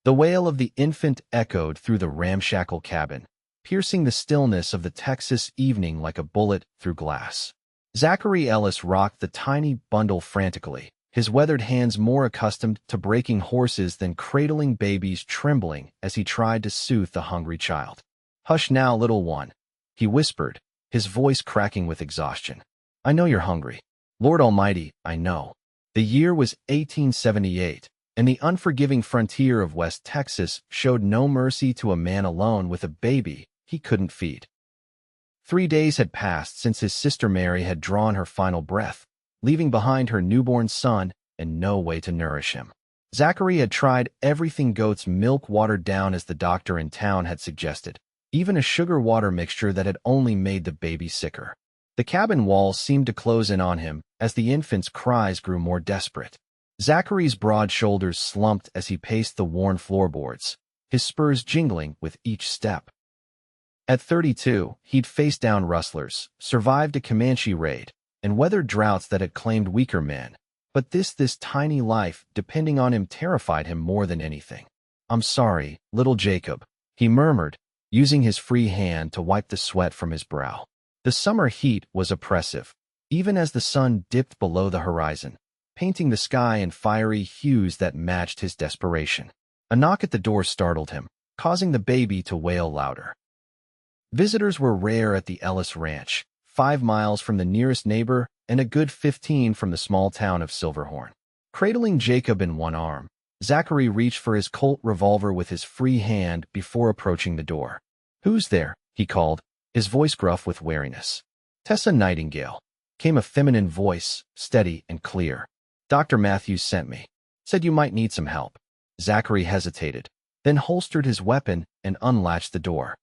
The wail of the infant echoed through the ramshackle cabin, piercing the stillness of the Texas evening like a bullet through glass. Zachary Ellis rocked the tiny bundle frantically, his weathered hands more accustomed to breaking horses than cradling babies, trembling as he tried to soothe the hungry child. "Hush now, little one," he whispered, his voice cracking with exhaustion. "I know you're hungry. Lord Almighty, I know." The year was 1878, and the unforgiving frontier of West Texas showed no mercy to a man alone with a baby he couldn't feed. 3 days had passed since his sister Mary had drawn her final breath, leaving behind her newborn son and no way to nourish him. Zachary had tried everything: goat's milk watered down as the doctor in town had suggested, even a sugar water mixture that had only made the baby sicker. The cabin walls seemed to close in on him as the infant's cries grew more desperate. Zachary's broad shoulders slumped as he paced the worn floorboards, his spurs jingling with each step. At 32, he'd faced down rustlers, survived a Comanche raid, and weathered droughts that had claimed weaker men. But this tiny life depending on him terrified him more than anything. "I'm sorry, little Jacob," he murmured, using his free hand to wipe the sweat from his brow. The summer heat was oppressive, even as the sun dipped below the horizon, painting the sky in fiery hues that matched his desperation. A knock at the door startled him, causing the baby to wail louder. Visitors were rare at the Ellis Ranch, 5 miles from the nearest neighbor and a good 15 from the small town of Silverhorn. Cradling Jacob in one arm, Zachary reached for his Colt revolver with his free hand before approaching the door. "Who's there?" he called, his voice gruff with wariness. "Tessa Nightingale," came a feminine voice, steady and clear. "Dr. Matthews sent me. Said you might need some help." Zachary hesitated, then holstered his weapon and unlatched the door.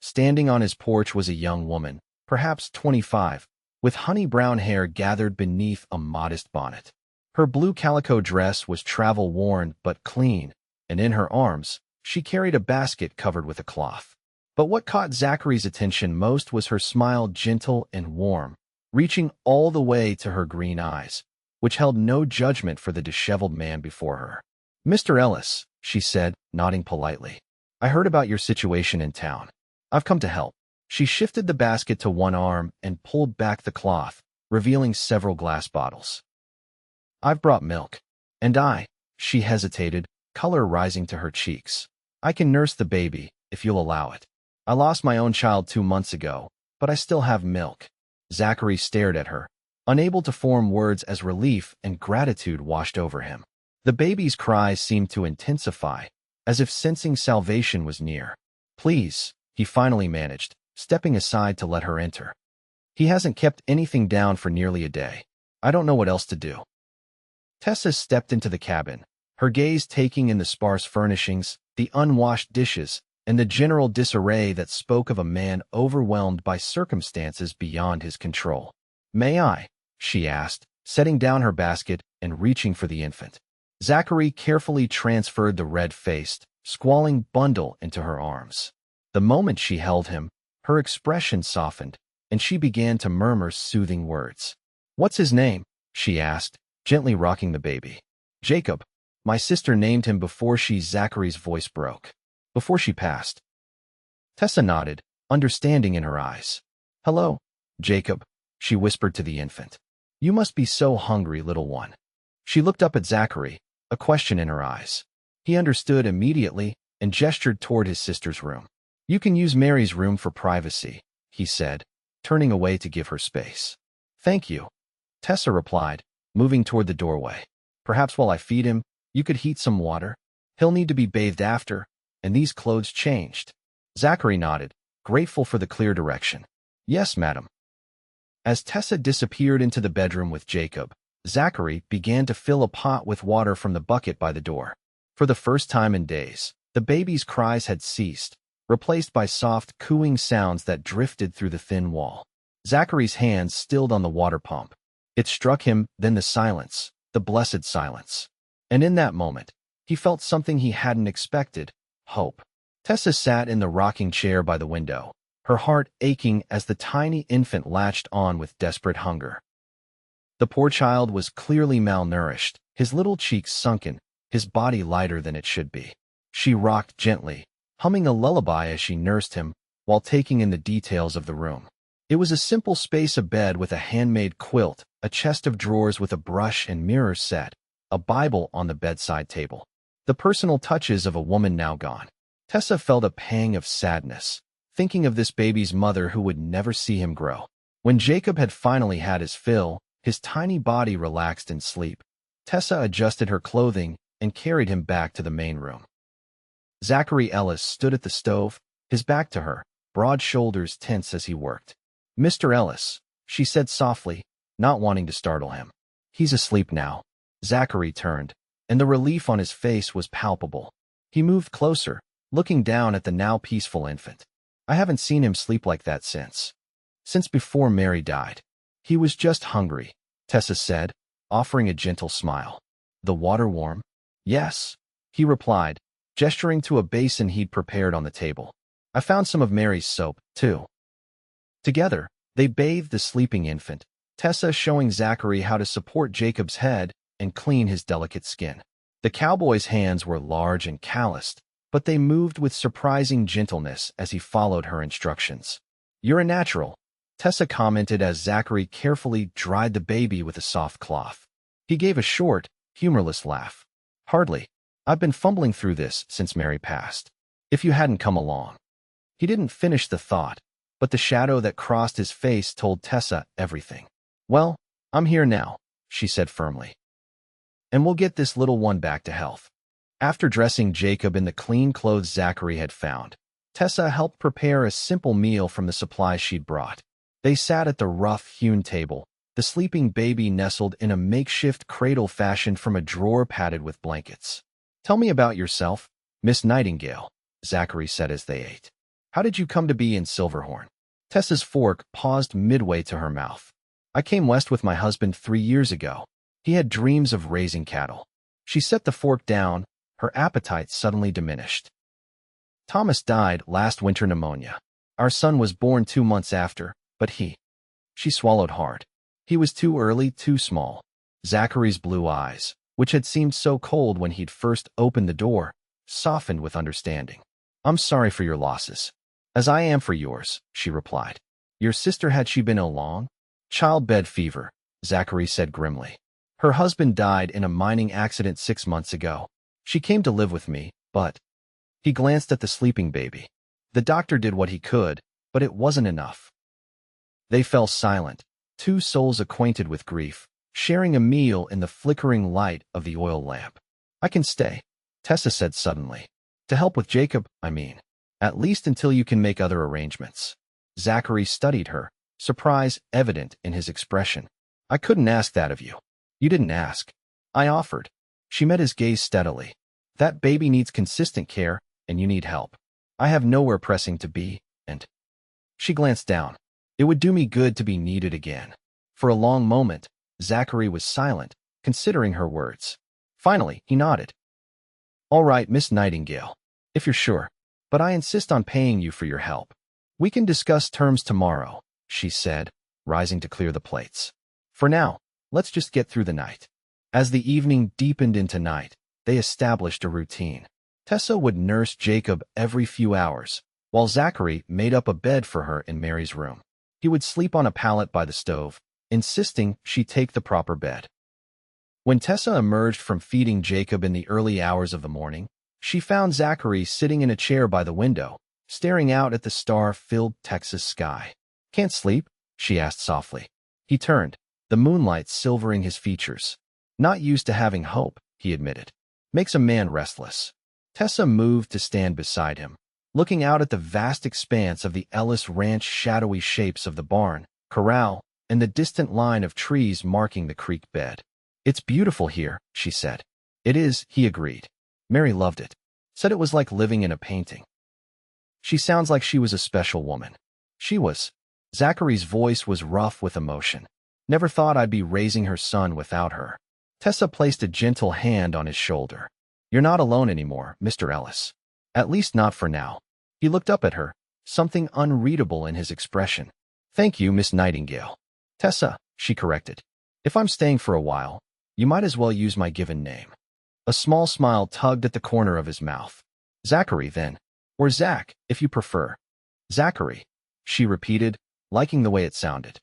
Standing on his porch was a young woman, perhaps 25, with honey-brown hair gathered beneath a modest bonnet. Her blue calico dress was travel-worn but clean, and in her arms, she carried a basket covered with a cloth. But what caught Zachary's attention most was her smile, gentle and warm, reaching all the way to her green eyes, which held no judgment for the disheveled man before her. "Mr. Ellis," she said, nodding politely, "I heard about your situation in town. I've come to help." She shifted the basket to one arm and pulled back the cloth, revealing several glass bottles. "I've brought milk. And she hesitated, color rising to her cheeks. "I can nurse the baby, if you'll allow it. I lost my own child 2 months ago, but I still have milk." Zachary stared at her, unable to form words as relief and gratitude washed over him. The baby's cries seemed to intensify, as if sensing salvation was near. "Please," he finally managed, stepping aside to let her enter. "He hasn't kept anything down for nearly a day. I don't know what else to do." Tessa stepped into the cabin, her gaze taking in the sparse furnishings, the unwashed dishes, and the general disarray that spoke of a man overwhelmed by circumstances beyond his control. "May I?" she asked, setting down her basket and reaching for the infant. Zachary carefully transferred the red-faced, squalling bundle into her arms. The moment she held him, her expression softened, and she began to murmur soothing words. "What's his name?" she asked, gently rocking the baby. "Jacob. My sister named him before Zachary's voice broke. Before she passed." Tessa nodded, understanding in her eyes. "Hello, Jacob," she whispered to the infant. "You must be so hungry, little one." She looked up at Zachary, a question in her eyes. He understood immediately and gestured toward his sister's room. "You can use Mary's room for privacy," he said, turning away to give her space. "Thank you," Tessa replied, moving toward the doorway. "Perhaps while I feed him, you could heat some water. He'll need to be bathed after, and these clothes changed." Zachary nodded, grateful for the clear direction. "Yes, madam." As Tessa disappeared into the bedroom with Jacob, Zachary began to fill a pot with water from the bucket by the door. For the first time in days, the baby's cries had ceased, replaced by soft, cooing sounds that drifted through the thin wall. Zachary's hands stilled on the water pump. It struck him, then the silence, the blessed silence. And in that moment, he felt something he hadn't expected: hope. Tessa sat in the rocking chair by the window, her heart aching as the tiny infant latched on with desperate hunger. The poor child was clearly malnourished, his little cheeks sunken, his body lighter than it should be. She rocked gently, humming a lullaby as she nursed him, while taking in the details of the room. It was a simple space of bed with a handmade quilt, a chest of drawers with a brush and mirror set, a Bible on the bedside table. The personal touches of a woman now gone. Tessa felt a pang of sadness, thinking of this baby's mother who would never see him grow. When Jacob had finally had his fill, his tiny body relaxed in sleep. Tessa adjusted her clothing and carried him back to the main room. Zachary Ellis stood at the stove, his back to her, broad shoulders tense as he worked. "Mr. Ellis," she said softly, not wanting to startle him. "He's asleep now." Zachary turned, and the relief on his face was palpable. He moved closer, looking down at the now peaceful infant. "I haven't seen him sleep like that since before Mary died. He was just hungry," Tessa said, offering a gentle smile. "The water warm?" "Yes," he replied, gesturing to a basin he'd prepared on the table. "I found some of Mary's soap, too." Together, they bathed the sleeping infant, Tessa showing Zachary how to support Jacob's head and clean his delicate skin. The cowboy's hands were large and calloused, but they moved with surprising gentleness as he followed her instructions. "You're a natural," Tessa commented as Zachary carefully dried the baby with a soft cloth. He gave a short, humorless laugh. "Hardly. I've been fumbling through this since Mary passed. If you hadn't come along." He didn't finish the thought, but the shadow that crossed his face told Tessa everything. "Well, I'm here now," she said firmly. "And we'll get this little one back to health." After dressing Jacob in the clean clothes Zachary had found, Tessa helped prepare a simple meal from the supplies she'd brought. They sat at the rough-hewn table, the sleeping baby nestled in a makeshift cradle fashioned from a drawer padded with blankets. "Tell me about yourself, Miss Nightingale," Zachary said as they ate. "How did you come to be in Silverhorn?" Tessa's fork paused midway to her mouth. "I came west with my husband 3 years ago. He had dreams of raising cattle." She set the fork down, her appetite suddenly diminished. "Thomas died last winter pneumonia. Our son was born 2 months after, but she swallowed hard. "He was too early, too small." Zachary's blue eyes, which had seemed so cold when he'd first opened the door, softened with understanding. "I'm sorry for your losses." "As I am for yours," she replied. "Your sister, had she been ill long?" "Childbed fever," Zachary said grimly. "Her husband died in a mining accident 6 months ago. She came to live with me, but—" He glanced at the sleeping baby. "The doctor did what he could, but it wasn't enough." They fell silent, two souls acquainted with grief, sharing a meal in the flickering light of the oil lamp. "I can stay," Tessa said suddenly. "To help with Jacob, I mean. At least until you can make other arrangements." Zachary studied her, surprise evident in his expression. "I couldn't ask that of you." "You didn't ask. I offered." She met his gaze steadily. "That baby needs consistent care, and you need help. I have nowhere pressing to be, and—" She glanced down. "It would do me good to be needed again." For a long moment, Zachary was silent, considering her words. Finally, he nodded. "All right, Miss Nightingale, if you're sure. But I insist on paying you for your help." "We can discuss terms tomorrow," she said, rising to clear the plates. "For now, let's just get through the night." As the evening deepened into night, they established a routine. Tessa would nurse Jacob every few hours, while Zachary made up a bed for her in Mary's room. He would sleep on a pallet by the stove, insisting she take the proper bed. When Tessa emerged from feeding Jacob in the early hours of the morning, she found Zachary sitting in a chair by the window, staring out at the star-filled Texas sky. "Can't sleep?" she asked softly. He turned, the moonlight silvering his features. "Not used to having hope," he admitted. "Makes a man restless." Tessa moved to stand beside him, looking out at the vast expanse of the Ellis Ranch, shadowy shapes of the barn, corral, and the distant line of trees marking the creek bed. "It's beautiful here," she said. "It is," he agreed. "Mary loved it. Said it was like living in a painting." "She sounds like she was a special woman." "She was." Zachary's voice was rough with emotion. "Never thought I'd be raising her son without her." Tessa placed a gentle hand on his shoulder. "You're not alone anymore, Mr. Ellis. At least not for now." He looked up at her, something unreadable in his expression. "Thank you, Miss Nightingale." "Tessa," she corrected. "If I'm staying for a while, you might as well use my given name." A small smile tugged at the corner of his mouth. Zachary, then. Or Zach, if you prefer. Zachary, she repeated, liking the way it sounded.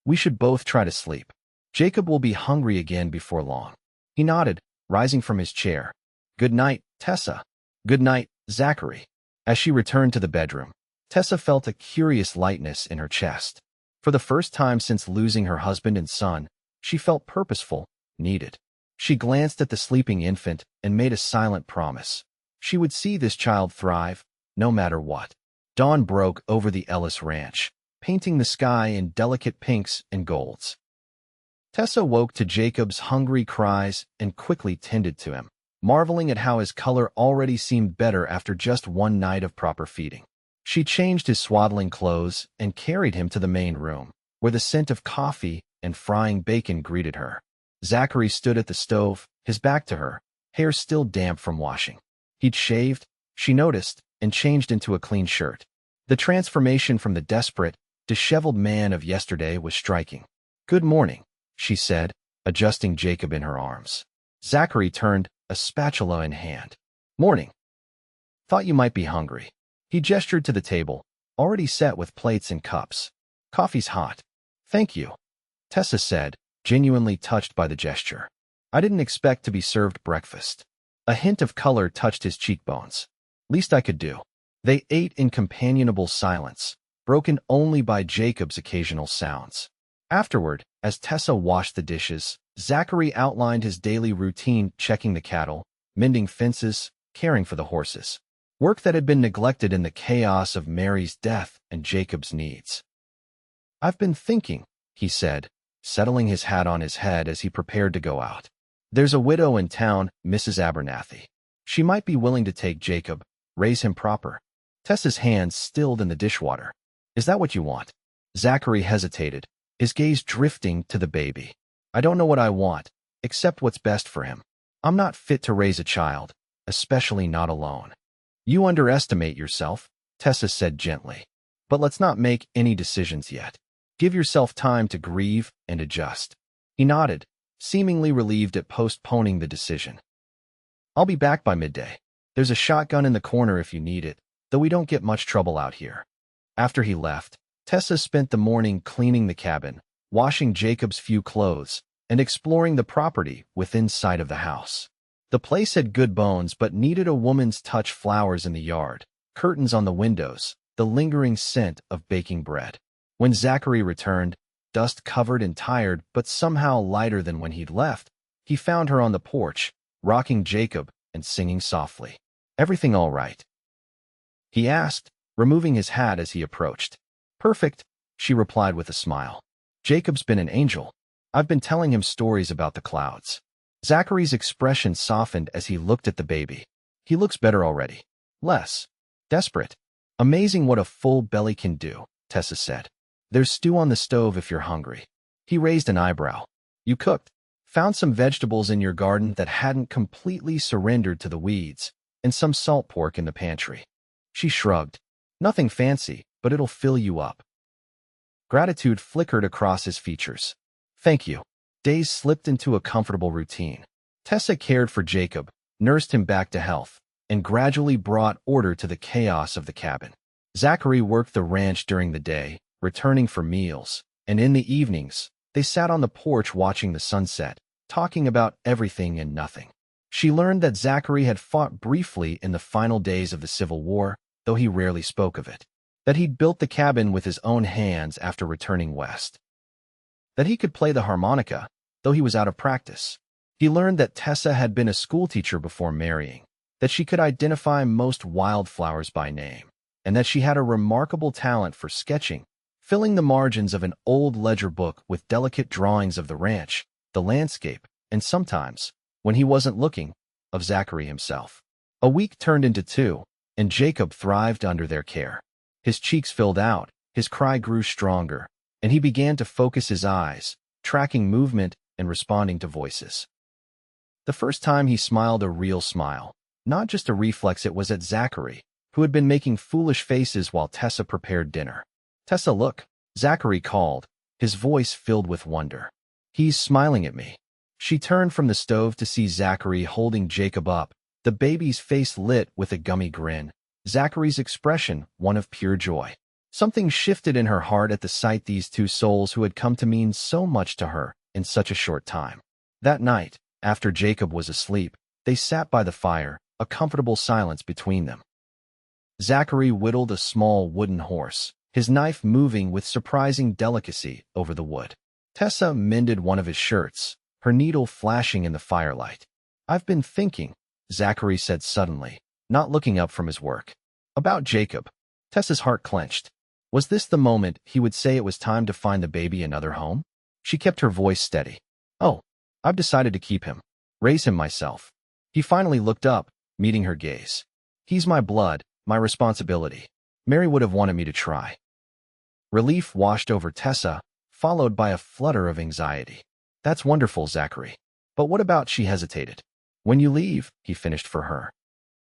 We should both try to sleep. Jacob will be hungry again before long. He nodded, rising from his chair. Good night, Tessa. Good night, Zachary. As she returned to the bedroom, Tessa felt a curious lightness in her chest. For the first time since losing her husband and son, she felt purposeful, needed. She glanced at the sleeping infant and made a silent promise. She would see this child thrive, no matter what. Dawn broke over the Ellis ranch, painting the sky in delicate pinks and golds. Tessa woke to Jacob's hungry cries and quickly tended to him, marveling at how his color already seemed better after just one night of proper feeding. She changed his swaddling clothes and carried him to the main room, where the scent of coffee and frying bacon greeted her. Zachary stood at the stove, his back to her, hair still damp from washing. He'd shaved, she noticed, and changed into a clean shirt. The transformation from the desperate, disheveled man of yesterday was striking. Good morning, she said, adjusting Jacob in her arms. Zachary turned, a spatula in hand. Morning. Thought you might be hungry. He gestured to the table, already set with plates and cups. Coffee's hot. Thank you, Tessa said, genuinely touched by the gesture. I didn't expect to be served breakfast. A hint of color touched his cheekbones. Least I could do. They ate in companionable silence, broken only by Jacob's occasional sounds. Afterward, as Tessa washed the dishes, Zachary outlined his daily routine, checking the cattle, mending fences, caring for the horses. Work that had been neglected in the chaos of Mary's death and Jacob's needs. I've been thinking, he said, settling his hat on his head as he prepared to go out. There's a widow in town, Mrs. Abernathy. She might be willing to take Jacob, raise him proper. Tessa's hands stilled in the dishwater. Is that what you want? Zachary hesitated, his gaze drifting to the baby. I don't know what I want, except what's best for him. I'm not fit to raise a child, especially not alone. You underestimate yourself, Tessa said gently. But let's not make any decisions yet. Give yourself time to grieve and adjust. He nodded, seemingly relieved at postponing the decision. I'll be back by midday. There's a shotgun in the corner if you need it, though we don't get much trouble out here. After he left, Tessa spent the morning cleaning the cabin, washing Jacob's few clothes, and exploring the property within sight of the house. The place had good bones but needed a woman's touch: flowers in the yard, curtains on the windows, the lingering scent of baking bread. When Zachary returned, dust-covered and tired but somehow lighter than when he'd left, he found her on the porch, rocking Jacob and singing softly. Everything all right? He asked, removing his hat as he approached. Perfect, she replied with a smile. Jacob's been an angel. I've been telling him stories about the clouds. Zachary's expression softened as he looked at the baby. He looks better already. Less desperate. Amazing what a full belly can do, Tessa said. There's stew on the stove if you're hungry. He raised an eyebrow. You cooked? Found some vegetables in your garden that hadn't completely surrendered to the weeds, and some salt pork in the pantry. She shrugged. Nothing fancy, but it'll fill you up. Gratitude flickered across his features. Thank you. Days slipped into a comfortable routine. Tessa cared for Jacob, nursed him back to health, and gradually brought order to the chaos of the cabin. Zachary worked the ranch during the day, returning for meals, and in the evenings, they sat on the porch watching the sunset, talking about everything and nothing. She learned that Zachary had fought briefly in the final days of the Civil War, though he rarely spoke of it. That he'd built the cabin with his own hands after returning west. That he could play the harmonica, though he was out of practice. He learned that Tessa had been a schoolteacher before marrying, that she could identify most wildflowers by name, and that she had a remarkable talent for sketching, filling the margins of an old ledger book with delicate drawings of the ranch, the landscape, and sometimes, when he wasn't looking, of Zachary himself. A week turned into 2, and Jacob thrived under their care. His cheeks filled out, his cry grew stronger, and he began to focus his eyes, tracking movement and responding to voices. The first time he smiled a real smile, not just a reflex, it was at Zachary, who had been making foolish faces while Tessa prepared dinner. Tessa, look, Zachary called, his voice filled with wonder. He's smiling at me. She turned from the stove to see Zachary holding Jacob up, the baby's face lit with a gummy grin. Zachary's expression, one of pure joy. Something shifted in her heart at the sight these two souls who had come to mean so much to her in such a short time. That night, after Jacob was asleep, they sat by the fire, a comfortable silence between them. Zachary whittled a small wooden horse, his knife moving with surprising delicacy over the wood. Tessa mended one of his shirts, her needle flashing in the firelight. "I've been thinking," Zachary said suddenly, not looking up from his work. "About Jacob." Tessa's heart clenched. Was this the moment he would say it was time to find the baby another home? She kept her voice steady. "Oh, I've decided to keep him, raise him myself." He finally looked up, meeting her gaze. "He's my blood, my responsibility. Mary would have wanted me to try." Relief washed over Tessa, followed by a flutter of anxiety. "That's wonderful, Zachary. But what about," she hesitated. "When you leave," he finished for her.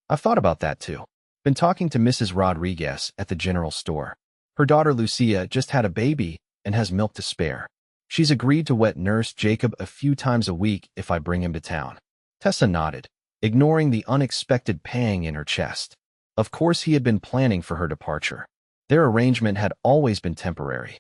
"I've thought about that too. Been talking to Mrs. Rodriguez at the general store. Her daughter Lucia just had a baby and has milk to spare. She's agreed to wet nurse Jacob a few times a week if I bring him to town." Tessa nodded, ignoring the unexpected pang in her chest. Of course he had been planning for her departure. Their arrangement had always been temporary.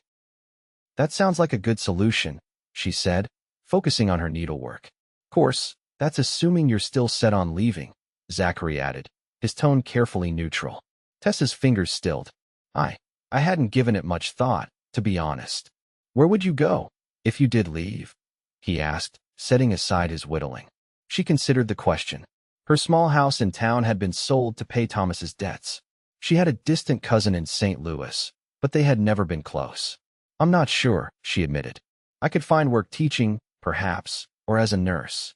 "That sounds like a good solution," she said, focusing on her needlework. "Of course, that's assuming you're still set on leaving," Zachary added, his tone carefully neutral. Tessa's fingers stilled. I hadn't given it much thought, to be honest." "Where would you go if you did leave?" he asked, setting aside his whittling. She considered the question. Her small house in town had been sold to pay Thomas's debts. She had a distant cousin in St. Louis, but they had never been close. "I'm not sure," she admitted. "I could find work teaching, perhaps, or as a nurse."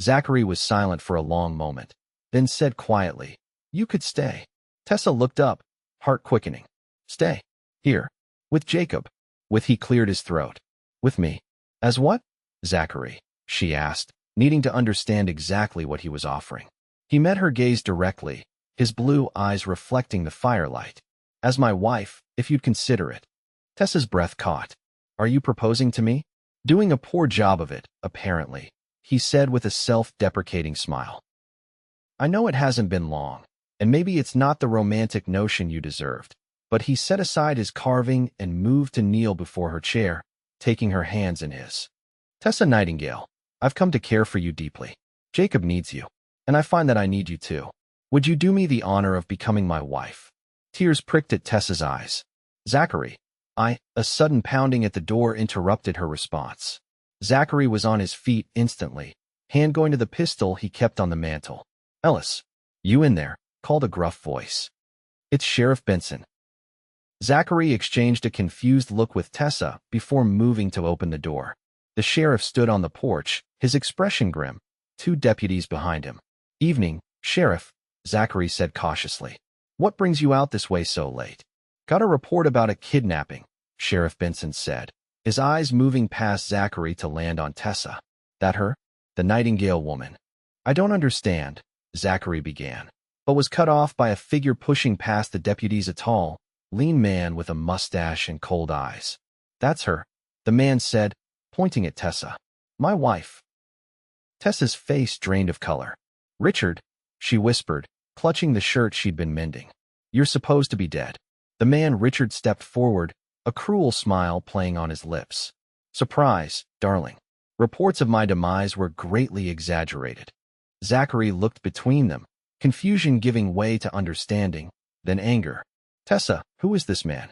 Zachary was silent for a long moment, then said quietly, "You could stay." Tessa looked up, heart quickening. "Stay? Here? With Jacob?" He cleared his throat. "With me." "As what, Zachary?" she asked, needing to understand exactly what he was offering. He met her gaze directly, his blue eyes reflecting the firelight. "As my wife, if you'd consider it." Tessa's breath caught. "Are you proposing to me?" "Doing a poor job of it, apparently," he said with a self-deprecating smile. "I know it hasn't been long, and maybe it's not the romantic notion you deserved." But he set aside his carving and moved to kneel before her chair, taking her hands in his. "Tessa Nightingale, I've come to care for you deeply. Jacob needs you, and I find that I need you too. Would you do me the honor of becoming my wife?" Tears pricked at Tessa's eyes. "Zachary, A sudden pounding at the door interrupted her response. Zachary was on his feet instantly, hand going to the pistol he kept on the mantel. "Ellis, you in there?" called a gruff voice. "It's Sheriff Benson." Zachary exchanged a confused look with Tessa before moving to open the door. The sheriff stood on the porch, his expression grim, two deputies behind him. "Evening, Sheriff," Zachary said cautiously. "What brings you out this way so late?" "Got a report about a kidnapping," Sheriff Benson said, his eyes moving past Zachary to land on Tessa. "That her? The Nightingale woman?" "I don't understand," Zachary began, but was cut off by a figure pushing past the deputies, a tall, lean man with a mustache and cold eyes. "That's her," the man said, pointing at Tessa. "My wife." Tessa's face drained of color. "Richard," she whispered, clutching the shirt she'd been mending. "You're supposed to be dead." The man Richard stepped forward, a cruel smile playing on his lips. "Surprise, darling. Reports of my demise were greatly exaggerated." Zachary looked between them, confusion giving way to understanding, then anger. "Tessa, who is this man?"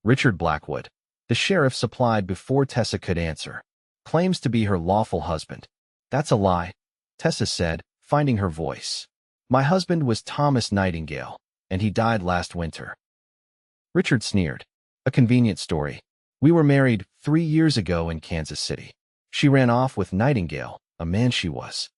"Richard Blackwood," the sheriff supplied before Tessa could answer. "Claims to be her lawful husband." "That's a lie," Tessa said, finding her voice. "My husband was Thomas Nightingale, and he died last winter." Richard sneered. "A convenient story. We were married 3 years ago in Kansas City. She ran off with Nightingale, a man she was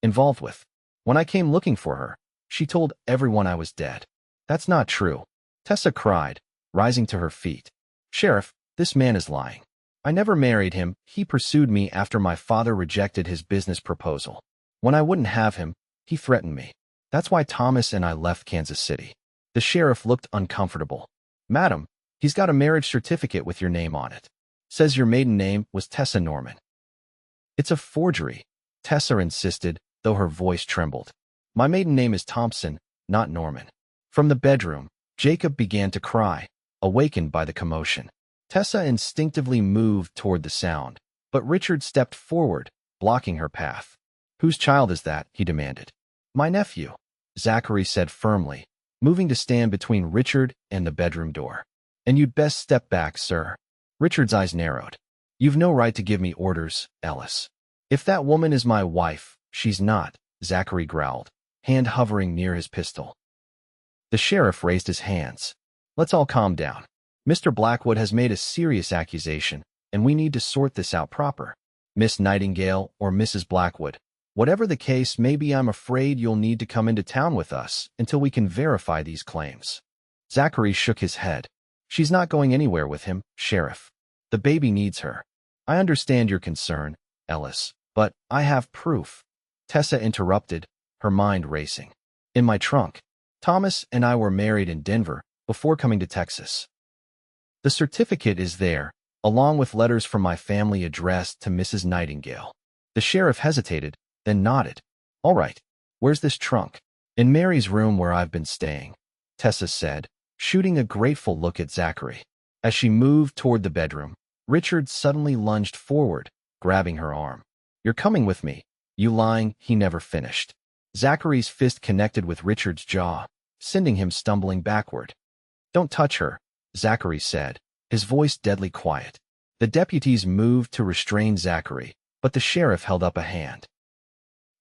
involved with. When I came looking for her, she told everyone I was dead." "That's not true," Tessa cried, rising to her feet. "Sheriff, this man is lying. I never married him. He pursued me after my father rejected his business proposal. When I wouldn't have him, he threatened me. That's why Thomas and I left Kansas City." The sheriff looked uncomfortable. "Madam, he's got a marriage certificate with your name on it. Says your maiden name was Tessa Norman." It's a forgery, Tessa insisted, though her voice trembled. My maiden name is Thompson, not Norman. From the bedroom, Jacob began to cry, awakened by the commotion. Tessa instinctively moved toward the sound, but Richard stepped forward, blocking her path. Whose child is that? He demanded. My nephew, Zachary said firmly, moving to stand between Richard and the bedroom door. And you'd best step back, sir. Richard's eyes narrowed. You've no right to give me orders, Ellis. If that woman is my wife, she's not, Zachary growled, hand hovering near his pistol. The sheriff raised his hands. Let's all calm down. Mr. Blackwood has made a serious accusation, and we need to sort this out proper. Miss Nightingale or Mrs. Blackwood, whatever the case may be, I'm afraid you'll need to come into town with us until we can verify these claims. Zachary shook his head. She's not going anywhere with him, Sheriff. The baby needs her. I understand your concern, Ellis, but I have proof. Tessa interrupted, her mind racing. In my trunk. Thomas and I were married in Denver before coming to Texas. The certificate is there, along with letters from my family addressed to Mrs. Nightingale. The sheriff hesitated, then nodded. All right, where's this trunk? In Mary's room where I've been staying, Tessa said, shooting a grateful look at Zachary. As she moved toward the bedroom, Richard suddenly lunged forward, grabbing her arm. You're coming with me. You lying, he never finished. Zachary's fist connected with Richard's jaw, sending him stumbling backward. Don't touch her, Zachary said, his voice deadly quiet. The deputies moved to restrain Zachary, but the sheriff held up a hand.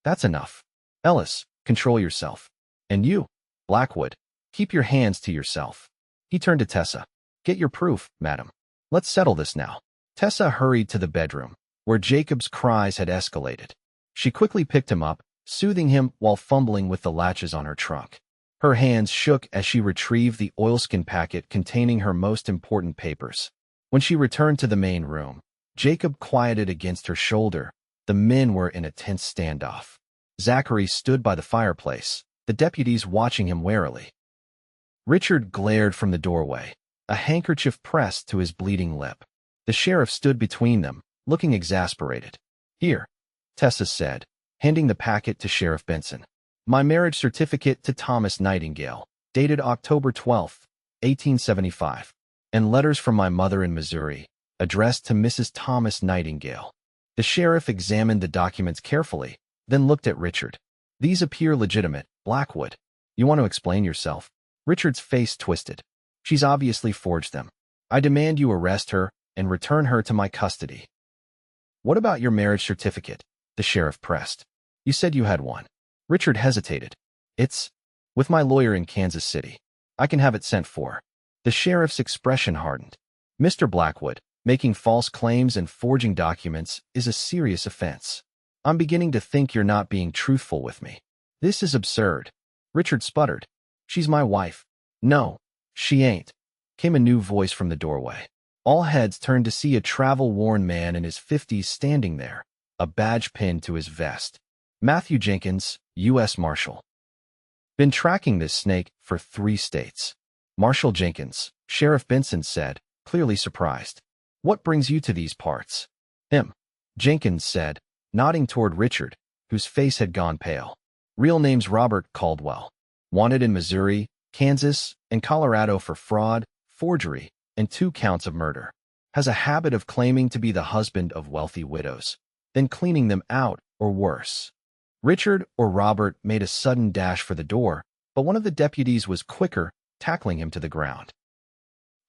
That's enough. Ellis, control yourself. And you, Blackwood, keep your hands to yourself. He turned to Tessa. Get your proof, madam. Let's settle this now. Tessa hurried to the bedroom, where Jacob's cries had escalated. She quickly picked him up, soothing him while fumbling with the latches on her trunk. Her hands shook as she retrieved the oilskin packet containing her most important papers. When she returned to the main room, Jacob quieted against her shoulder. The men were in a tense standoff. Zachary stood by the fireplace, the deputies watching him warily. Richard glared from the doorway, a handkerchief pressed to his bleeding lip. The sheriff stood between them, looking exasperated. Here, Tessa said, handing the packet to Sheriff Benson. My marriage certificate to Thomas Nightingale, dated October 12, 1875, and letters from my mother in Missouri, addressed to Mrs. Thomas Nightingale. The sheriff examined the documents carefully, then looked at Richard. These appear legitimate, Blackwood. You want to explain yourself? Richard's face twisted. She's obviously forged them. I demand you arrest her and return her to my custody. What about your marriage certificate? The sheriff pressed. You said you had one. Richard hesitated. It's with my lawyer in Kansas City. I can have it sent for. The sheriff's expression hardened. Mr. Blackwood, making false claims and forging documents is a serious offense. I'm beginning to think you're not being truthful with me. This is absurd. Richard sputtered. She's my wife. No, she ain't. Came a new voice from the doorway. All heads turned to see a travel-worn man in his 50s standing there, a badge pinned to his vest. Matthew Jenkins, U.S. Marshal. Been tracking this snake for 3 states. Marshal Jenkins, Sheriff Benson said, clearly surprised. What brings you to these parts? Him, Jenkins said, nodding toward Richard, whose face had gone pale. Real name's Robert Caldwell. Wanted in Missouri, Kansas, and Colorado for fraud, forgery, and 2 counts of murder. Has a habit of claiming to be the husband of wealthy widows, then cleaning them out, or worse. Richard or Robert made a sudden dash for the door, but one of the deputies was quicker, tackling him to the ground.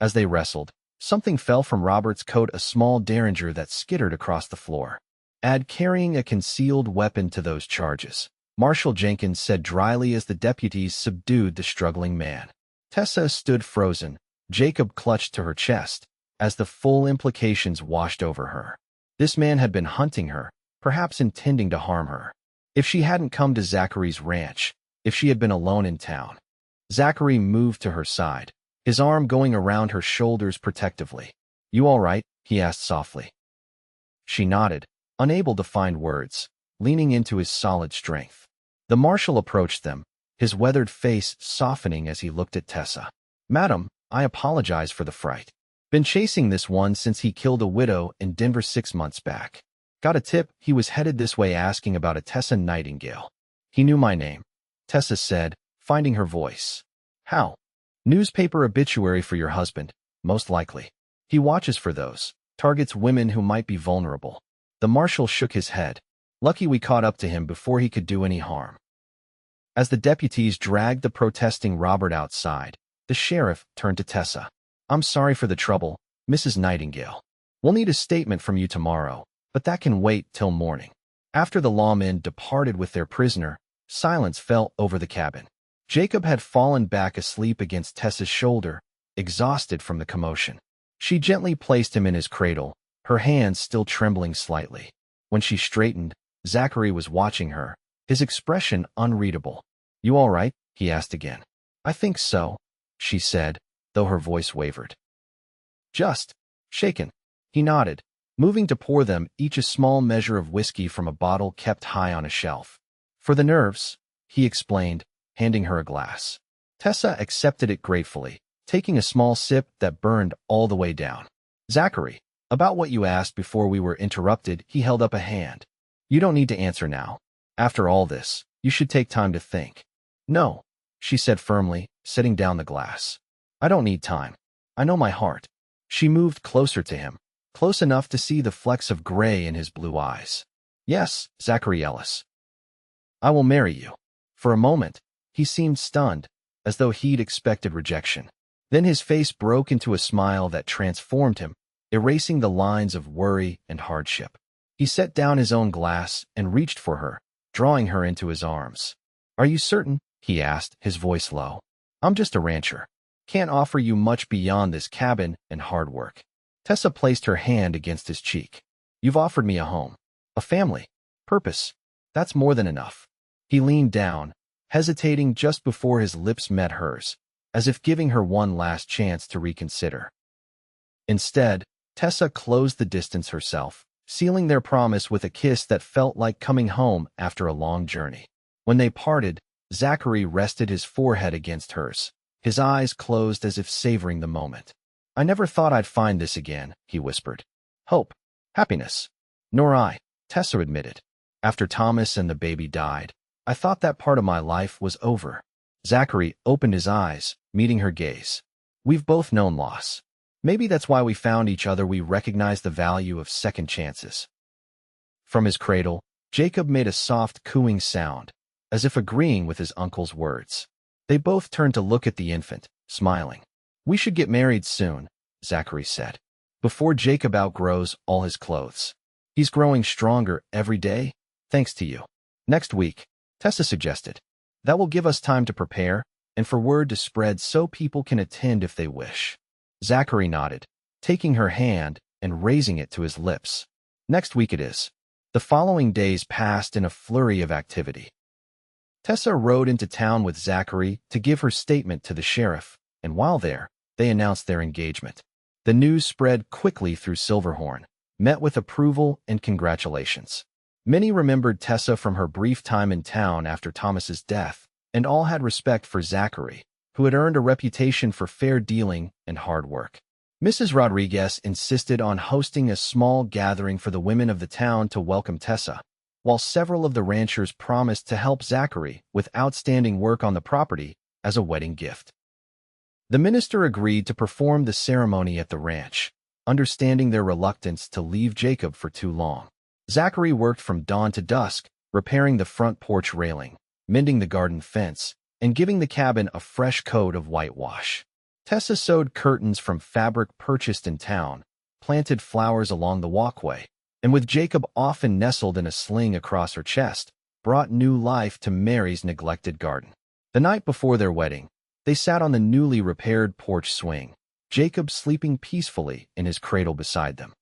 As they wrestled, something fell from Robert's coat, a small derringer that skittered across the floor. Add carrying a concealed weapon to those charges, Marshal Jenkins said dryly as the deputies subdued the struggling man. Tessa stood frozen. Jacob clutched to her chest, as the full implications washed over her. This man had been hunting her, perhaps intending to harm her. If she hadn't come to Zachary's ranch, if she had been alone in town. Zachary moved to her side, his arm going around her shoulders protectively. You all right? He asked softly. She nodded, unable to find words, leaning into his solid strength. The marshal approached them, his weathered face softening as he looked at Tessa. Madam, I apologize for the fright. Been chasing this one since he killed a widow in Denver 6 months back. Got a tip he was headed this way asking about a Tessa Nightingale. He knew my name, Tessa said, finding her voice. How? Newspaper obituary for your husband, most likely. He watches for those. Targets women who might be vulnerable. The marshal shook his head. Lucky we caught up to him before he could do any harm. As the deputies dragged the protesting Robert outside, the sheriff turned to Tessa. I'm sorry for the trouble, Mrs. Nightingale. We'll need a statement from you tomorrow, but that can wait till morning. After the lawmen departed with their prisoner, silence fell over the cabin. Jacob had fallen back asleep against Tessa's shoulder, exhausted from the commotion. She gently placed him in his cradle, her hands still trembling slightly. When she straightened, Zachary was watching her, his expression unreadable. You all right? He asked again. I think so, she said, though her voice wavered. Just shaken. He nodded, moving to pour them each a small measure of whiskey from a bottle kept high on a shelf. For the nerves, he explained, handing her a glass. Tessa accepted it gratefully, taking a small sip that burned all the way down. Zachary, about what you asked before we were interrupted, he held up a hand. You don't need to answer now. After all this, you should take time to think. No, she said firmly, setting down the glass. I don't need time. I know my heart. She moved closer to him, close enough to see the flecks of gray in his blue eyes. Yes, Zachary Ellis. I will marry you. For a moment, he seemed stunned, as though he'd expected rejection. Then his face broke into a smile that transformed him, erasing the lines of worry and hardship. He set down his own glass and reached for her, drawing her into his arms. Are you certain? He asked, his voice low. I'm just a rancher. Can't offer you much beyond this cabin and hard work. Tessa placed her hand against his cheek. You've offered me a home, a family, purpose. That's more than enough. He leaned down, hesitating just before his lips met hers, as if giving her one last chance to reconsider. Instead, Tessa closed the distance herself, sealing their promise with a kiss that felt like coming home after a long journey. When they parted, Zachary rested his forehead against hers, his eyes closed as if savoring the moment. I never thought I'd find this again, he whispered. Hope, happiness. Nor I, Tessa admitted. After Thomas and the baby died, I thought that part of my life was over. Zachary opened his eyes, meeting her gaze. We've both known loss. Maybe that's why we found each other. We recognized the value of second chances. From his cradle, Jacob made a soft cooing sound, as if agreeing with his uncle's words. They both turned to look at the infant, smiling. We should get married soon, Zachary said, before Jacob outgrows all his clothes. He's growing stronger every day, thanks to you. Next week, Tessa suggested. That will give us time to prepare, and for word to spread so people can attend if they wish. Zachary nodded, taking her hand and raising it to his lips. Next week it is. The following days passed in a flurry of activity. Tessa rode into town with Zachary to give her statement to the sheriff, and while there, they announced their engagement. The news spread quickly through Silverhorn, met with approval and congratulations. Many remembered Tessa from her brief time in town after Thomas's death, and all had respect for Zachary, who had earned a reputation for fair dealing and hard work. Mrs. Rodriguez insisted on hosting a small gathering for the women of the town to welcome Tessa, while several of the ranchers promised to help Zachary with outstanding work on the property as a wedding gift. The minister agreed to perform the ceremony at the ranch, understanding their reluctance to leave Jacob for too long. Zachary worked from dawn to dusk, repairing the front porch railing, mending the garden fence, and giving the cabin a fresh coat of whitewash. Tessa sewed curtains from fabric purchased in town, planted flowers along the walkway, and with Jacob often nestled in a sling across her chest, brought new life to Mary's neglected garden. The night before their wedding, they sat on the newly repaired porch swing, Jacob sleeping peacefully in his cradle beside them.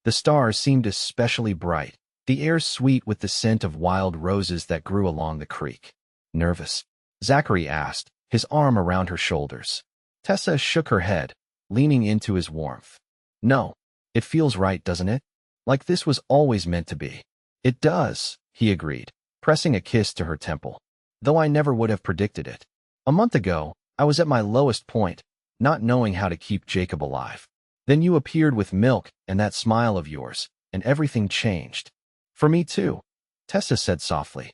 The stars seemed especially bright, the air sweet with the scent of wild roses that grew along the creek. Nervous? Zachary asked, his arm around her shoulders. Tessa shook her head, leaning into his warmth. No, it feels right, doesn't it? Like this was always meant to be. It does, he agreed, pressing a kiss to her temple. Though I never would have predicted it. A month ago, I was at my lowest point, not knowing how to keep Jacob alive. Then you appeared with milk and that smile of yours, and everything changed. For me too, Tessa said softly.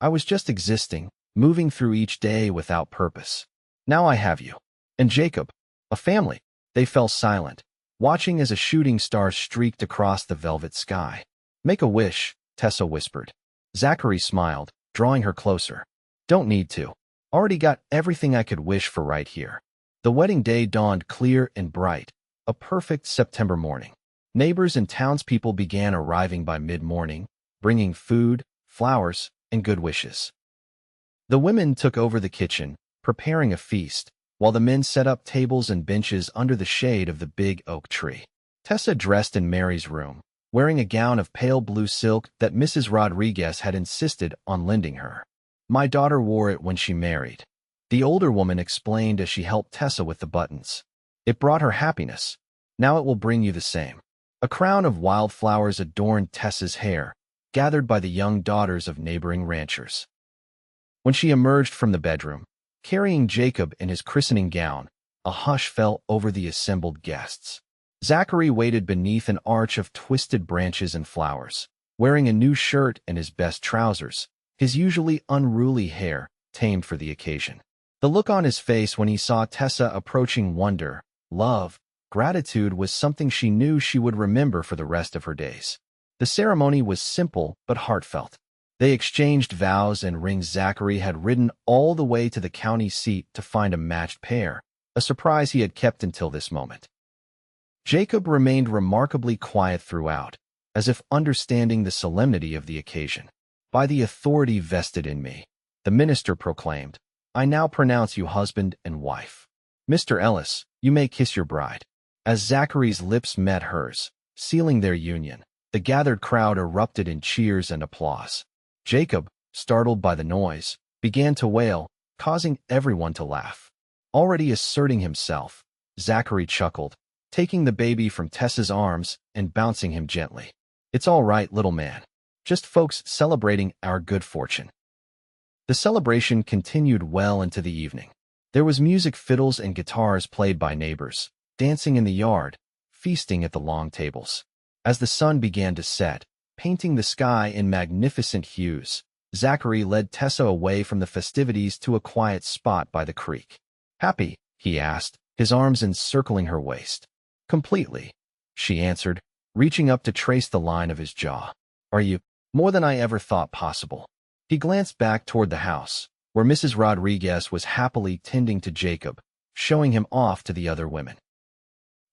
I was just existing, moving through each day without purpose. Now I have you. And Jacob, a family. They fell silent, watching as a shooting star streaked across the velvet sky. Make a wish, Tessa whispered. Zachary smiled, drawing her closer. Don't need to. Already got everything I could wish for right here. The wedding day dawned clear and bright, a perfect September morning. Neighbors and townspeople began arriving by mid-morning, bringing food, flowers, and good wishes. The women took over the kitchen, preparing a feast, while the men set up tables and benches under the shade of the big oak tree. Tessa dressed in Mary's room, wearing a gown of pale blue silk that Mrs. Rodriguez had insisted on lending her. My daughter wore it when she married, the older woman explained as she helped Tessa with the buttons. It brought her happiness. Now it will bring you the same. A crown of wildflowers adorned Tessa's hair, gathered by the young daughters of neighboring ranchers. When she emerged from the bedroom, carrying Jacob in his christening gown, a hush fell over the assembled guests. Zachary waited beneath an arch of twisted branches and flowers, wearing a new shirt and his best trousers, his usually unruly hair tamed for the occasion. The look on his face when he saw Tessa approaching wonder, love, gratitude was something she knew she would remember for the rest of her days. The ceremony was simple but heartfelt. They exchanged vows and rings. Zachary had ridden all the way to the county seat to find a matched pair, a surprise he had kept until this moment. Jacob remained remarkably quiet throughout, as if understanding the solemnity of the occasion. By the authority vested in me, the minister proclaimed, I now pronounce you husband and wife. Mr. Ellis, you may kiss your bride. As Zachary's lips met hers, sealing their union, the gathered crowd erupted in cheers and applause. Jacob, startled by the noise, began to wail, causing everyone to laugh. Already asserting himself, Zachary chuckled, taking the baby from Tessa's arms and bouncing him gently. It's all right, little man. Just folks celebrating our good fortune. The celebration continued well into the evening. There was music, fiddles, and guitars played by neighbors, dancing in the yard, feasting at the long tables. As the sun began to set, painting the sky in magnificent hues, Zachary led Tessa away from the festivities to a quiet spot by the creek. Happy? He asked, his arms encircling her waist. Completely, she answered, reaching up to trace the line of his jaw. Are you? More than I ever thought possible. He glanced back toward the house, where Mrs. Rodriguez was happily tending to Jacob, showing him off to the other women.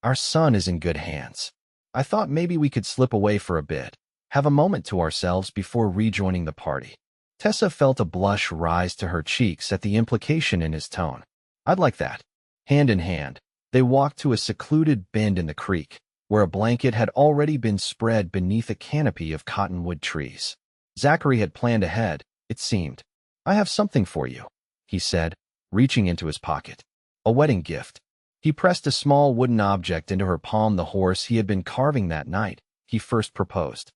Our son is in good hands. I thought maybe we could slip away for a bit, have a moment to ourselves before rejoining the party. Tessa felt a blush rise to her cheeks at the implication in his tone. I'd like that. Hand in hand, they walked to a secluded bend in the creek, where a blanket had already been spread beneath a canopy of cottonwood trees. Zachary had planned ahead, it seemed. I have something for you, he said, reaching into his pocket. A wedding gift. He pressed a small wooden object into her palm, the horse he had been carving that night he first proposed.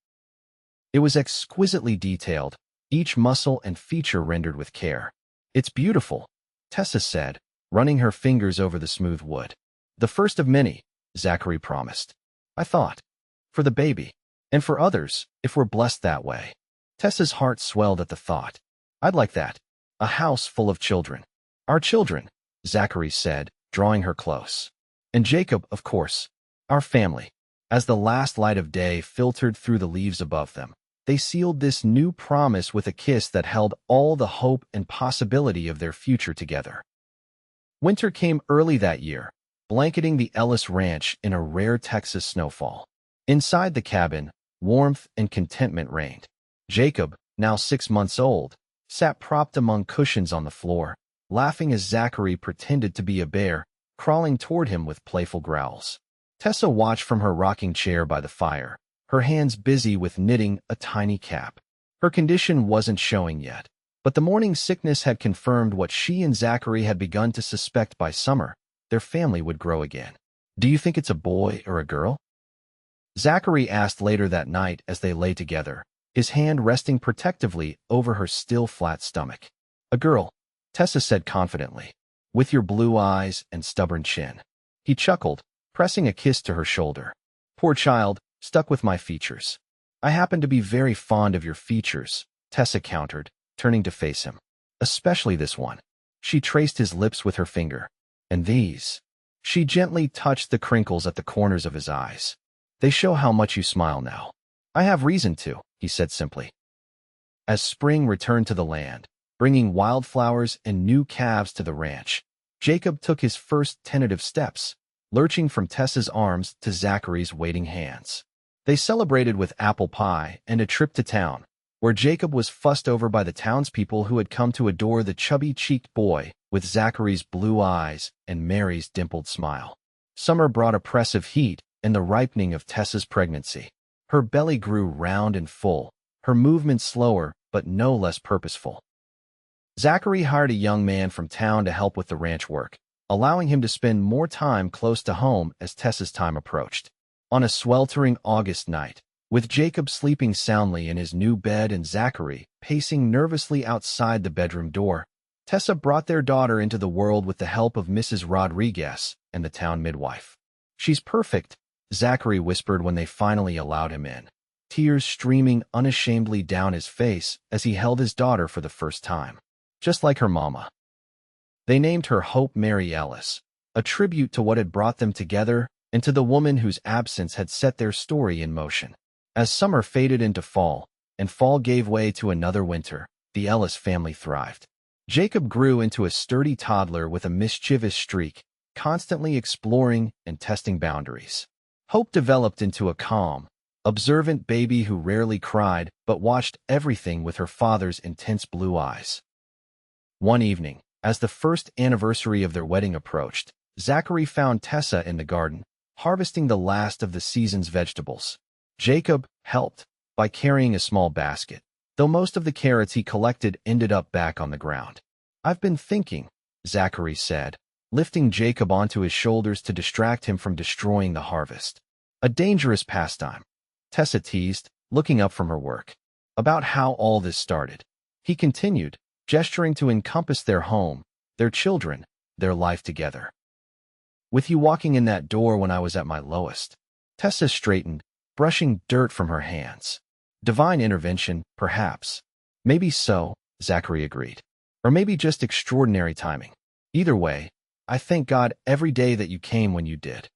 It was exquisitely detailed, each muscle and feature rendered with care. It's beautiful, Tessa said, running her fingers over the smooth wood. The first of many, Zachary promised. I thought. For the baby. And for others, if we're blessed that way. Tessa's heart swelled at the thought. I'd like that. A house full of children. Our children, Zachary said, drawing her close. And Jacob, of course. Our family. As the last light of day filtered through the leaves above them, they sealed this new promise with a kiss that held all the hope and possibility of their future together. Winter came early that year, blanketing the Ellis ranch in a rare Texas snowfall. Inside the cabin, warmth and contentment reigned. Jacob, now 6 months old, sat propped among cushions on the floor, laughing as Zachary pretended to be a bear, crawling toward him with playful growls. Tessa watched from her rocking chair by the fire, her hands busy with knitting a tiny cap. Her condition wasn't showing yet, but the morning sickness had confirmed what she and Zachary had begun to suspect. By summer, their family would grow again. Do you think it's a boy or a girl? Zachary asked later that night as they lay together, his hand resting protectively over her still flat stomach. A girl, Tessa said confidently, with your blue eyes and stubborn chin. He chuckled, pressing a kiss to her shoulder. Poor child, stuck with my features. I happen to be very fond of your features, Tessa countered, turning to face him. Especially this one. She traced his lips with her finger. And these. She gently touched the crinkles at the corners of his eyes. They show how much you smile now. I have reason to, he said simply. As spring returned to the land, bringing wildflowers and new calves to the ranch, Jacob took his first tentative steps, lurching from Tessa's arms to Zachary's waiting hands. They celebrated with apple pie and a trip to town, where Jacob was fussed over by the townspeople who had come to adore the chubby-cheeked boy with Zachary's blue eyes and Mary's dimpled smile. Summer brought oppressive heat and the ripening of Tessa's pregnancy. Her belly grew round and full, her movements slower but no less purposeful. Zachary hired a young man from town to help with the ranch work, allowing him to spend more time close to home as Tessa's time approached. On a sweltering August night, with Jacob sleeping soundly in his new bed and Zachary pacing nervously outside the bedroom door, Tessa brought their daughter into the world with the help of Mrs. Rodriguez and the town midwife. She's perfect, Zachary whispered when they finally allowed him in, tears streaming unashamedly down his face as he held his daughter for the first time. Just like her mama. They named her Hope Mary Ellis, a tribute to what had brought them together and to the woman whose absence had set their story in motion. As summer faded into fall, and fall gave way to another winter, the Ellis family thrived. Jacob grew into a sturdy toddler with a mischievous streak, constantly exploring and testing boundaries. Hope developed into a calm, observant baby who rarely cried but watched everything with her father's intense blue eyes. One evening, as the first anniversary of their wedding approached, Zachary found Tessa in the garden, harvesting the last of the season's vegetables. Jacob helped by carrying a small basket, though most of the carrots he collected ended up back on the ground. I've been thinking, Zachary said, lifting Jacob onto his shoulders to distract him from destroying the harvest. A dangerous pastime, Tessa teased, looking up from her work. About how all this started. He continued, gesturing to encompass their home, their children, their life together. With you walking in that door when I was at my lowest. Tessa straightened, brushing dirt from her hands. Divine intervention, perhaps. Maybe so, Zachary agreed. Or maybe just extraordinary timing. Either way, I thank God every day that you came when you did.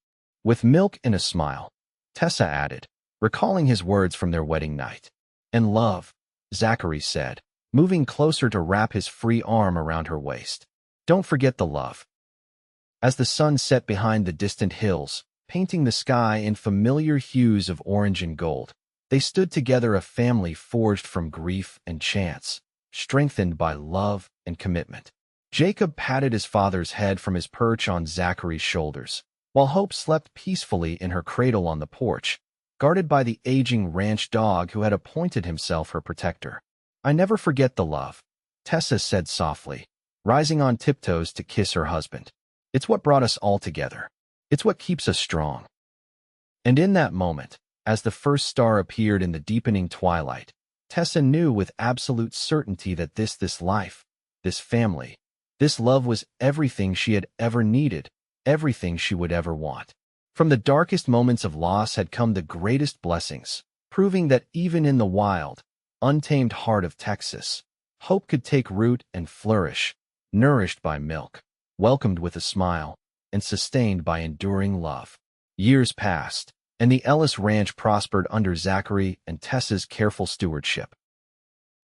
With milk and a smile, Tessa added, recalling his words from their wedding night. And love, Zachary said, moving closer to wrap his free arm around her waist. Don't forget the love. As the sun set behind the distant hills, painting the sky in familiar hues of orange and gold, they stood together, a family forged from grief and chance, strengthened by love and commitment. Jacob patted his father's head from his perch on Zachary's shoulders, while Hope slept peacefully in her cradle on the porch, guarded by the aging ranch dog who had appointed himself her protector. I never forget the love, Tessa said softly, rising on tiptoes to kiss her husband. It's what brought us all together. It's what keeps us strong. And in that moment, as the first star appeared in the deepening twilight, Tessa knew with absolute certainty that this life, this family, this love was everything she had ever needed, everything she would ever want. From the darkest moments of loss had come the greatest blessings, proving that even in the wild, untamed heart of Texas, hope could take root and flourish, nourished by milk, welcomed with a smile, and sustained by enduring love. Years passed, and the Ellis Ranch prospered under Zachary and Tessa's careful stewardship.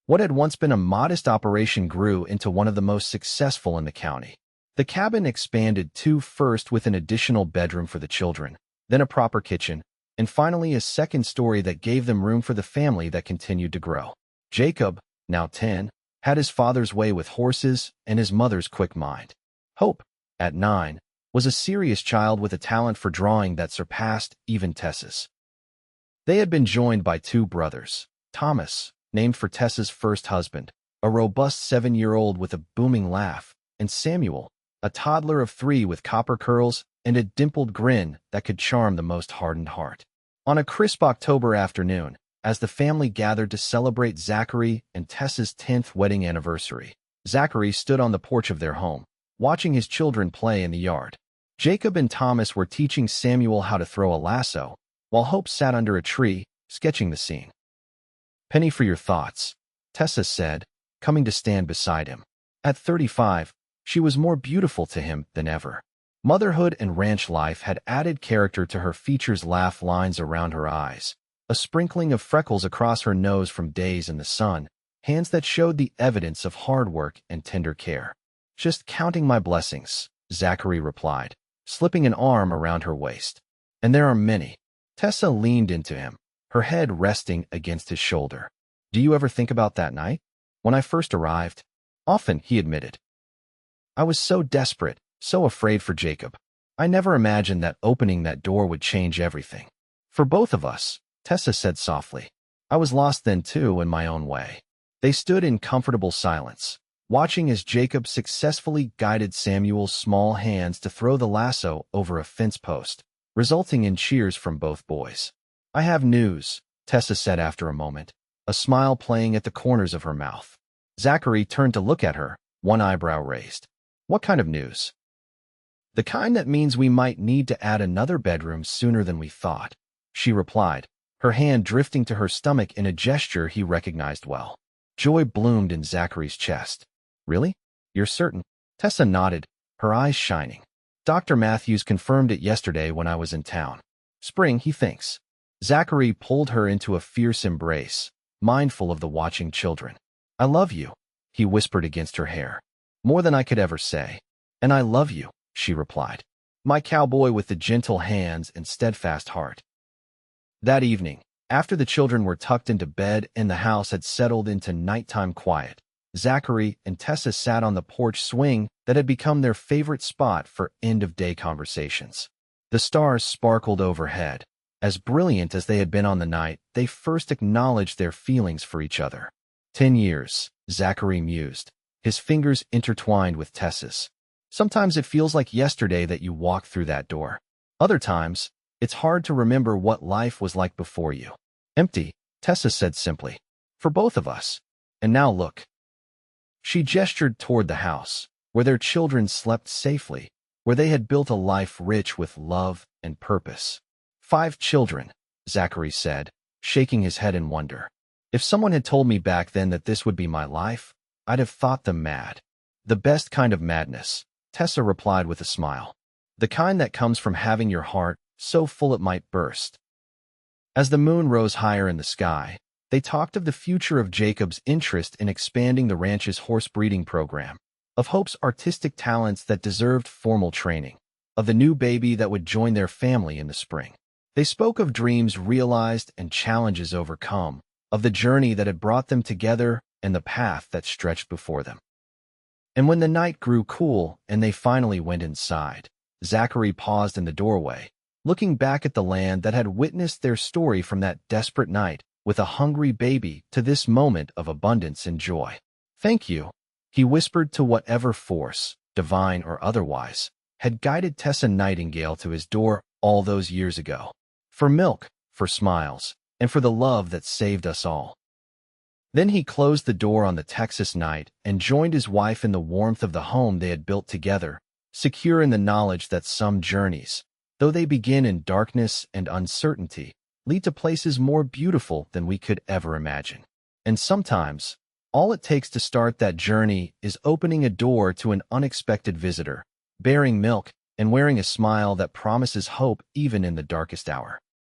What had once been a modest operation grew into one of the most successful in the county. The cabin expanded too, first with an additional bedroom for the children, then a proper kitchen, and finally a second story that gave them room for the family that continued to grow. Jacob, now 10, had his father's way with horses and his mother's quick mind. Hope, at 9, was a serious child with a talent for drawing that surpassed even Tessa's. They had been joined by two brothers, Thomas, named for Tessa's first husband, a robust 7-year-old with a booming laugh, and Samuel, a toddler of 3 with copper curls and a dimpled grin that could charm the most hardened heart. On a crisp October afternoon, as the family gathered to celebrate Zachary and Tessa's 10th wedding anniversary, Zachary stood on the porch of their home, watching his children play in the yard. Jacob and Thomas were teaching Samuel how to throw a lasso, while Hope sat under a tree, sketching the scene. "Penny for your thoughts," Tessa said, coming to stand beside him. At 35, she was more beautiful to him than ever. Motherhood and ranch life had added character to her features, laugh lines around her eyes, a sprinkling of freckles across her nose from days in the sun, hands that showed the evidence of hard work and tender care. "Just counting my blessings," Zachary replied, slipping an arm around her waist. "And there are many." Tessa leaned into him, her head resting against his shoulder. "Do you ever think about that night? When I first arrived?" "Often," he admitted. "I was so desperate, so afraid for Jacob. I never imagined that opening that door would change everything. For both of us," Tessa said softly. "I was lost then too, in my own way." They stood in comfortable silence, watching as Jacob successfully guided Samuel's small hands to throw the lasso over a fence post, resulting in cheers from both boys. "I have news," Tessa said after a moment, a smile playing at the corners of her mouth. Zachary turned to look at her, one eyebrow raised. "What kind of news?" "The kind that means we might need to add another bedroom sooner than we thought," she replied, her hand drifting to her stomach in a gesture he recognized well. Joy bloomed in Zachary's chest. "Really? You're certain?" Tessa nodded, her eyes shining. "Dr. Matthews confirmed it yesterday when I was in town. Spring, he thinks." Zachary pulled her into a fierce embrace, mindful of the watching children. "I love you," he whispered against her hair. "More than I could ever say." "And I love you," she replied. "My cowboy with the gentle hands and steadfast heart." That evening, after the children were tucked into bed and the house had settled into nighttime quiet, Zachary and Tessa sat on the porch swing that had become their favorite spot for end-of-day conversations. The stars sparkled overhead, as brilliant as they had been on the night they first acknowledged their feelings for each other. 10 years, Zachary mused, his fingers intertwined with Tessa's. "Sometimes it feels like yesterday that you walked through that door. Other times, it's hard to remember what life was like before you." "Empty," Tessa said simply. "For both of us. And now look." She gestured toward the house, where their children slept safely, where they had built a life rich with love and purpose. 5 children, Zachary said, shaking his head in wonder. "If someone had told me back then that this would be my life, I'd have thought them mad." "The best kind of madness," Tessa replied with a smile. "The kind that comes from having your heart so full it might burst." As the moon rose higher in the sky, they talked of the future of Jacob's interest in expanding the ranch's horse breeding program, of Hope's artistic talents that deserved formal training, of the new baby that would join their family in the spring. They spoke of dreams realized and challenges overcome, of the journey that had brought them together and the path that stretched before them. And when the night grew cool and they finally went inside, Zachary paused in the doorway, looking back at the land that had witnessed their story from that desperate night with a hungry baby to this moment of abundance and joy. "Thank you," he whispered to whatever force, divine or otherwise, had guided Tessa Nightingale to his door all those years ago. For milk, for smiles, and for the love that saved us all. Then he closed the door on the Texas night and joined his wife in the warmth of the home they had built together, secure in the knowledge that some journeys, though they begin in darkness and uncertainty, lead to places more beautiful than we could ever imagine. And sometimes, all it takes to start that journey is opening a door to an unexpected visitor, bearing milk, and wearing a smile that promises hope even in the darkest hour.